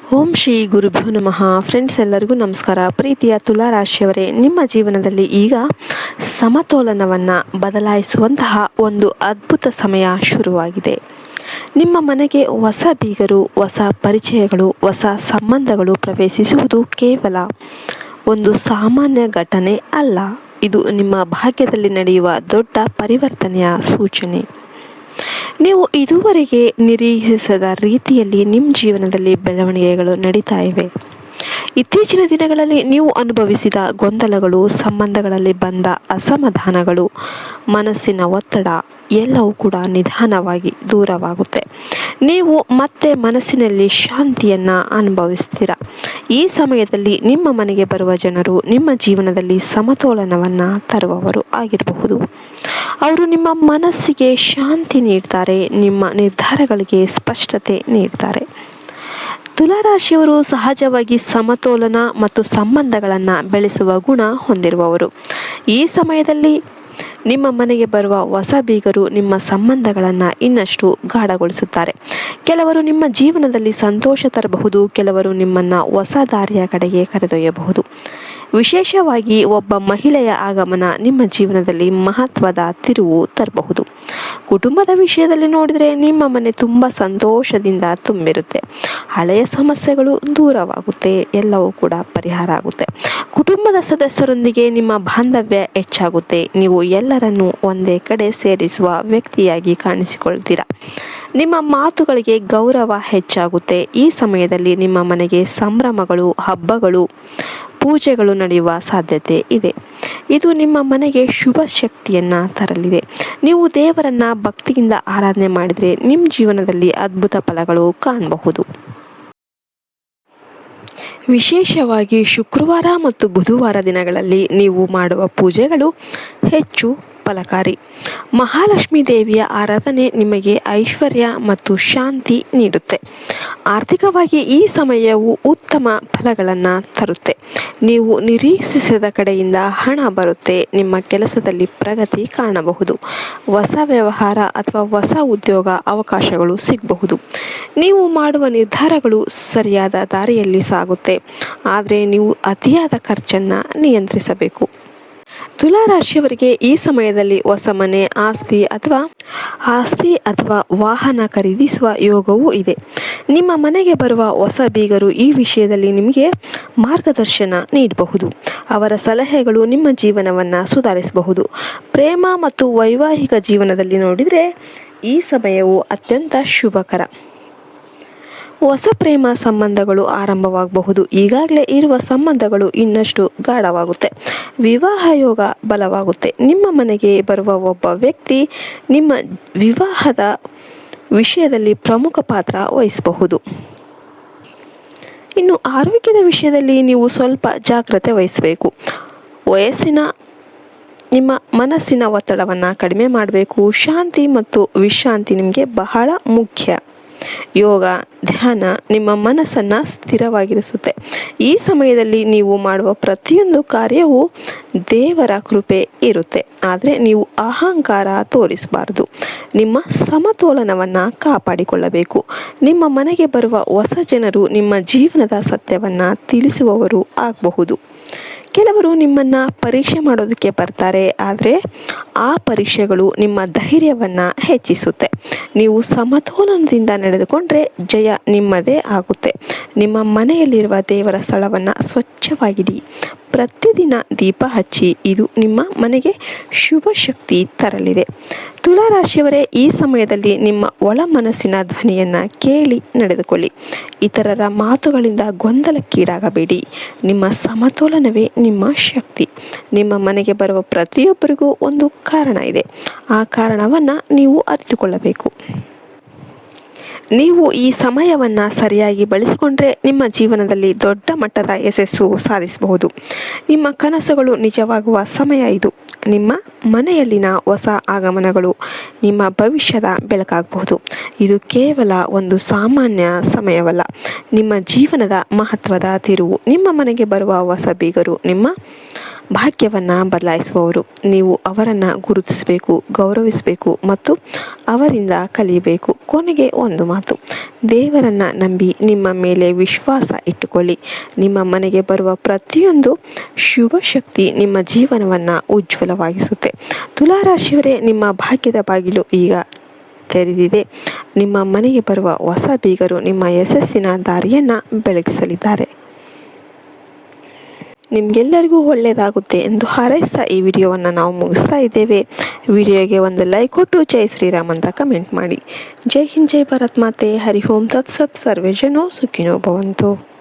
ಓಂ ಶ್ರೀ ಗುರುಭ್ಯೋ ನಮಃ. ಫ್ರೆಂಡ್ಸ್, ಎಲ್ಲರಿಗೂ ನಮಸ್ಕಾರ. ಪ್ರೀತಿಯ ತುಲಾ ರಾಶಿಯವರೇ, ನಿಮ್ಮ ಜೀವನದಲ್ಲಿ ಈಗ ಸಮತೋಲನವನ್ನು ಬದಲಾಯಿಸುವಂತಹ ಒಂದು ಅದ್ಭುತ ಸಮಯ ಶುರುವಾಗಿದೆ. ನಿಮ್ಮ ಮನೆಗೆ ಹೊಸ ಬೀಗರು, ಹೊಸ ಪರಿಚಯಗಳು, ಹೊಸ ಸಂಬಂಧಗಳು ಪ್ರವೇಶಿಸುವುದು ಕೇವಲ ಒಂದು ಸಾಮಾನ್ಯ ಘಟನೆ ಅಲ್ಲ. ಇದು ನಿಮ್ಮ ಭಾಗ್ಯದಲ್ಲಿ ನಡೆಯುವ ದೊಡ್ಡ ಪರಿವರ್ತನೆಯ ಸೂಚನೆ. ನೀವು ಇದುವರೆಗೆ ನಿರೀಕ್ಷಿಸದ ರೀತಿಯಲ್ಲಿ ನಿಮ್ಮ ಜೀವನದಲ್ಲಿ ಬೆಳವಣಿಗೆಗಳು ನಡೀತಾ ಇವೆ. ಇತ್ತೀಚಿನ ದಿನಗಳಲ್ಲಿ ನೀವು ಅನುಭವಿಸಿದ ಗೊಂದಲಗಳು, ಸಂಬಂಧಗಳಲ್ಲಿ ಬಂದ ಅಸಮಾಧಾನಗಳು, ಮನಸ್ಸಿನ ಒತ್ತಡ ಎಲ್ಲವೂ ಕೂಡ ನಿಧಾನವಾಗಿ ದೂರವಾಗುತ್ತೆ. ನೀವು ಮತ್ತೆ ಮನಸ್ಸಿನಲ್ಲಿ ಶಾಂತಿಯನ್ನು ಅನುಭವಿಸ್ತೀರ. ಈ ಸಮಯದಲ್ಲಿ ನಿಮ್ಮ ಮನೆಗೆ ಬರುವ ಜನರು ನಿಮ್ಮ ಜೀವನದಲ್ಲಿ ಸಮತೋಲನವನ್ನು ತರುವವರು ಆಗಿರಬಹುದು. ಅವರು ನಿಮ್ಮ ಮನಸ್ಸಿಗೆ ಶಾಂತಿ ನೀಡ್ತಾರೆ, ನಿಮ್ಮ ನಿರ್ಧಾರಗಳಿಗೆ ಸ್ಪಷ್ಟತೆ ನೀಡ್ತಾರೆ. ತುಲಾರಾಶಿಯವರು ಸಹಜವಾಗಿ ಸಮತೋಲನ ಮತ್ತು ಸಂಬಂಧಗಳನ್ನು ಬೆಳೆಸುವ ಗುಣ ಹೊಂದಿರುವವರು. ಈ ಸಮಯದಲ್ಲಿ ನಿಮ್ಮ ಮನೆಗೆ ಬರುವ ಹೊಸ ಬೀಗರು ನಿಮ್ಮ ಸಂಬಂಧಗಳನ್ನು ಇನ್ನಷ್ಟು ಗಾಢಗೊಳಿಸುತ್ತಾರೆ. ಕೆಲವರು ನಿಮ್ಮ ಜೀವನದಲ್ಲಿ ಸಂತೋಷ ತರಬಹುದು, ಕೆಲವರು ನಿಮ್ಮನ್ನು ಹೊಸ ದಾರಿಯ ಕಡೆಗೆ ಕರೆದೊಯ್ಯಬಹುದು. ವಿಶೇಷವಾಗಿ ಒಬ್ಬ ಮಹಿಳೆಯ ಆಗಮನ ನಿಮ್ಮ ಜೀವನದಲ್ಲಿ ಮಹತ್ವದ ತಿರುವು ತರಬಹುದು. ಕುಟುಂಬದ ವಿಷಯದಲ್ಲಿ ನೋಡಿದರೆ ನಿಮ್ಮ ಮನೆ ತುಂಬ ಸಂತೋಷದಿಂದ ತುಂಬಿರುತ್ತೆ. ಹಳೆಯ ಸಮಸ್ಯೆಗಳು ದೂರವಾಗುತ್ತೆ, ಎಲ್ಲವೂ ಕೂಡ ಪರಿಹಾರ ಆಗುತ್ತೆ. ಕುಟುಂಬದ ಸದಸ್ಯರೊಂದಿಗೆ ನಿಮ್ಮ ಬಾಂಧವ್ಯ ಹೆಚ್ಚಾಗುತ್ತೆ. ನೀವು ಎಲ್ಲರನ್ನೂ ಒಂದೇ ಕಡೆ ಸೇರಿಸುವ ವ್ಯಕ್ತಿಯಾಗಿ ಕಾಣಿಸಿಕೊಳ್ತೀರಾ. ನಿಮ್ಮ ಮಾತುಗಳಿಗೆ ಗೌರವ ಹೆಚ್ಚಾಗುತ್ತೆ. ಈ ಸಮಯದಲ್ಲಿ ನಿಮ್ಮ ಮನೆಗೆ ಸಂಭ್ರಮಗಳು, ಹಬ್ಬಗಳು, ಪೂಜೆಗಳು ನಡೆಯುವ ಸಾಧ್ಯತೆ ಇದೆ. ಇದು ನಿಮ್ಮ ಮನೆಗೆ ಶುಭ ಶಕ್ತಿಯನ್ನು ತರಲಿದೆ. ನೀವು ದೇವರನ್ನ ಭಕ್ತಿಯಿಂದ ಆರಾಧನೆ ಮಾಡಿದರೆ ನಿಮ್ಮ ಜೀವನದಲ್ಲಿ ಅದ್ಭುತ ಫಲಗಳು ಕಾಣಬಹುದು. ವಿಶೇಷವಾಗಿ ಶುಕ್ರವಾರ ಮತ್ತು ಬುಧವಾರ ದಿನಗಳಲ್ಲಿ ನೀವು ಮಾಡುವ ಪೂಜೆಗಳು ಹೆಚ್ಚು ಫಲಕಾರಿ. ಮಹಾಲಕ್ಷ್ಮೀ ದೇವಿಯ ಆರಾಧನೆ ನಿಮಗೆ ಐಶ್ವರ್ಯ ಮತ್ತು ಶಾಂತಿ ನೀಡುತ್ತೆ. ಆರ್ಥಿಕವಾಗಿ ಈ ಸಮಯವು ಉತ್ತಮ ಫಲಗಳನ್ನು ತರುತ್ತೆ. ನೀವು ನಿರೀಕ್ಷಿಸಿದ ಕಡೆಯಿಂದ ಹಣ ಬರುತ್ತೆ. ನಿಮ್ಮ ಕೆಲಸದಲ್ಲಿ ಪ್ರಗತಿ ಕಾಣಬಹುದು. ಹೊಸ ವ್ಯವಹಾರ ಅಥವಾ ಹೊಸ ಉದ್ಯೋಗ ಅವಕಾಶಗಳು ಸಿಗಬಹುದು. ನೀವು ಮಾಡುವ ನಿರ್ಧಾರಗಳು ಸರಿಯಾದ ದಾರಿಯಲ್ಲಿ ಸಾಗುತ್ತೆ, ಆದರೆ ನೀವು ಅತಿಯಾದ ಖರ್ಚನ್ನು ನಿಯಂತ್ರಿಸಬೇಕು. ತುಲಾರಾಶಿಯವರಿಗೆ ಈ ಸಮಯದಲ್ಲಿ ಹೊಸ ಮನೆ, ಆಸ್ತಿ ಅಥವಾ ವಾಹನ ಖರೀದಿಸುವ ಯೋಗವೂ ಇದೆ. ನಿಮ್ಮ ಮನೆಗೆ ಬರುವ ಹೊಸ ಬೀಗರು ಈ ವಿಷಯದಲ್ಲಿ ನಿಮಗೆ ಮಾರ್ಗದರ್ಶನ ನೀಡಬಹುದು. ಅವರ ಸಲಹೆಗಳು ನಿಮ್ಮ ಜೀವನವನ್ನು ಸುಧಾರಿಸಬಹುದು. ಪ್ರೇಮ ಮತ್ತು ವೈವಾಹಿಕ ಜೀವನದಲ್ಲಿ ನೋಡಿದರೆ ಈ ಸಮಯವು ಅತ್ಯಂತ ಶುಭಕರ. ಹೊಸ ಪ್ರೇಮ ಸಂಬಂಧಗಳು ಆರಂಭವಾಗಬಹುದು. ಈಗಾಗಲೇ ಇರುವ ಸಂಬಂಧಗಳು ಇನ್ನಷ್ಟು ಗಾಢವಾಗುತ್ತೆ. ವಿವಾಹ ಯೋಗ ಬಲವಾಗುತ್ತೆ. ನಿಮ್ಮ ಮನೆಗೆ ಬರುವ ಒಬ್ಬ ವ್ಯಕ್ತಿ ನಿಮ್ಮ ವಿವಾಹದ ವಿಷಯದಲ್ಲಿ ಪ್ರಮುಖ ಪಾತ್ರ ವಹಿಸಬಹುದು. ಇನ್ನು ಆರೋಗ್ಯದ ವಿಷಯದಲ್ಲಿ ನೀವು ಸ್ವಲ್ಪ ಜಾಗ್ರತೆ ವಹಿಸಬೇಕು. ನಿಮ್ಮ ಮನಸ್ಸಿನ ಒತ್ತಡವನ್ನು ಕಡಿಮೆ ಮಾಡಬೇಕು. ಶಾಂತಿ ಮತ್ತು ವಿಶ್ರಾಂತಿ ನಿಮಗೆ ಬಹಳ ಮುಖ್ಯ. ಯೋಗ, ಧ್ಯಾನ ನಿಮ್ಮ ಮನಸ್ಸನ್ನು ಸ್ಥಿರವಾಗಿರಿಸುತ್ತೆ. ಈ ಸಮಯದಲ್ಲಿ ನೀವು ಮಾಡುವ ಪ್ರತಿಯೊಂದು ಕಾರ್ಯವೂ ದೇವರ ಕೃಪೆ ಇರುತ್ತೆ, ಆದರೆ ನೀವು ಅಹಂಕಾರ ತೋರಿಸಬಾರದು. ನಿಮ್ಮ ಸಮತೋಲನವನ್ನು ಕಾಪಾಡಿಕೊಳ್ಳಬೇಕು. ನಿಮ್ಮ ಮನೆಗೆ ಬರುವ ಹೊಸ ಜನರು ನಿಮ್ಮ ಜೀವನದ ಸತ್ಯವನ್ನು ತಿಳಿಸುವವರು ಆಗಬಹುದು. ಕೆಲವರು ನಿಮ್ಮನ್ನು ಪರೀಕ್ಷೆ ಮಾಡೋದಕ್ಕೆ ಬರ್ತಾರೆ, ಆದರೆ ಆ ಪರೀಕ್ಷೆಗಳು ನಿಮ್ಮ ಧೈರ್ಯವನ್ನು ಹೆಚ್ಚಿಸುತ್ತೆ. ನೀವು ಸಮತೋಲನದಿಂದ ನಡೆದುಕೊಂಡ್ರೆ ಜಯ ನಿಮ್ಮದೇ ಆಗುತ್ತೆ. ನಿಮ್ಮ ಮನೆಯಲ್ಲಿರುವ ದೇವರ ಸ್ಥಳವನ್ನು ಸ್ವಚ್ಛವಾಗಿಡಿ. ಪ್ರತಿದಿನ ದೀಪ ಹಚ್ಚಿ. ಇದು ನಿಮ್ಮ ಮನೆಗೆ ಶುಭ ಶಕ್ತಿ ತರಲಿದೆ. ತುಲಾರಾಶಿಯವರೇ, ಈ ಸಮಯದಲ್ಲಿ ನಿಮ್ಮ ಒಳ ಮನಸ್ಸಿನ ಧ್ವನಿಯನ್ನು ಕೇಳಿ ನಡೆದುಕೊಳ್ಳಿ. ಇತರರ ಮಾತುಗಳಿಂದ ಗೊಂದಲಕ್ಕೀಡಾಗಬೇಡಿ. ನಿಮ್ಮ ಸಮತೋಲನವೇ ನಿಮ್ಮ ಶಕ್ತಿ. ನಿಮ್ಮ ಮನೆಗೆ ಬರುವ ಪ್ರತಿಯೊಬ್ಬರಿಗೂ ಒಂದು ಕಾರಣ ಇದೆ. ಆ ಕಾರಣವನ್ನು ನೀವು ಅರಿತುಕೊಳ್ಳಬೇಕು. ನೀವು ಈ ಸಮಯವನ್ನು ಸರಿಯಾಗಿ ಬಳಸಿಕೊಂಡ್ರೆ ನಿಮ್ಮ ಜೀವನದಲ್ಲಿ ದೊಡ್ಡ ಮಟ್ಟದ ಯಶಸ್ಸು ಸಾಧಿಸಬಹುದು. ನಿಮ್ಮ ಕನಸುಗಳು ನಿಜವಾಗುವ ಸಮಯ ಇದು. ನಿಮ್ಮ ಮನೆಯಲ್ಲಿನ ಹೊಸ ಆಗಮನಗಳು ನಿಮ್ಮ ಭವಿಷ್ಯದ ಬೆಳಕಾಗಬಹುದು. ಇದು ಕೇವಲ ಒಂದು ಸಾಮಾನ್ಯ ಸಮಯವಲ್ಲ, ನಿಮ್ಮ ಜೀವನದ ಮಹತ್ವದ ತಿರುವು. ನಿಮ್ಮ ಮನೆಗೆ ಬರುವ ಹೊಸ ಬೀಗರು ನಿಮ್ಮ ಭಾಗ್ಯವನ್ನು ಬದಲಾಯಿಸುವವರು. ನೀವು ಅವರನ್ನು ಗುರುತಿಸಬೇಕು, ಗೌರವಿಸಬೇಕು ಮತ್ತು ಅವರಿಂದ ಕಲಿಯಬೇಕು. ಕೊನೆಗೆ ಒಂದು ಮಾತು, ದೇವರನ್ನು ನಂಬಿ ನಿಮ್ಮ ಮೇಲೆ ವಿಶ್ವಾಸ ಇಟ್ಟುಕೊಳ್ಳಿ. ನಿಮ್ಮ ಮನೆಗೆ ಬರುವ ಪ್ರತಿಯೊಂದು ಶುಭ ಶಕ್ತಿ ನಿಮ್ಮ ಜೀವನವನ್ನು ಉಜ್ವಲವಾಗಿಸುತ್ತೆ. ತುಲಾರಾಶಿಯವರೇ, ನಿಮ್ಮ ಭಾಗ್ಯದ ಬಾಗಿಲು ಈಗ ತೆರೆದಿದೆ. ನಿಮ್ಮ ಮನೆಗೆ ಬರುವ ಹೊಸ ಬೀಗರು ನಿಮ್ಮ ಯಶಸ್ಸಿನ ದಾರಿಯನ್ನು ಬೆಳಗಿಸಲಿದ್ದಾರೆ. ನಿಮಗೆಲ್ಲರಿಗೂ ಒಳ್ಳೆಯದಾಗುತ್ತೆ ಎಂದು ಹಾರೈಸ್ತಾ ಈ ವಿಡಿಯೋವನ್ನು ನಾವು ಮುಗಿಸ್ತಾ ಇದ್ದೇವೆ. ವಿಡಿಯೋಗೆ ಒಂದು ಲೈಕ್ ಕೊಟ್ಟು ಜೈ ಶ್ರೀರಾಮ್ ಅಂತ ಕಮೆಂಟ್ ಮಾಡಿ. ಜೈ ಹಿಂದ್, ಜೈ ಭಾರತ್ ಮಾತೆ. ಹರಿ ಓಂ ತತ್ಸತ್. ಸರ್ವೇ ಜನೋ ಸುಖಿನೋ ಭವಂತು.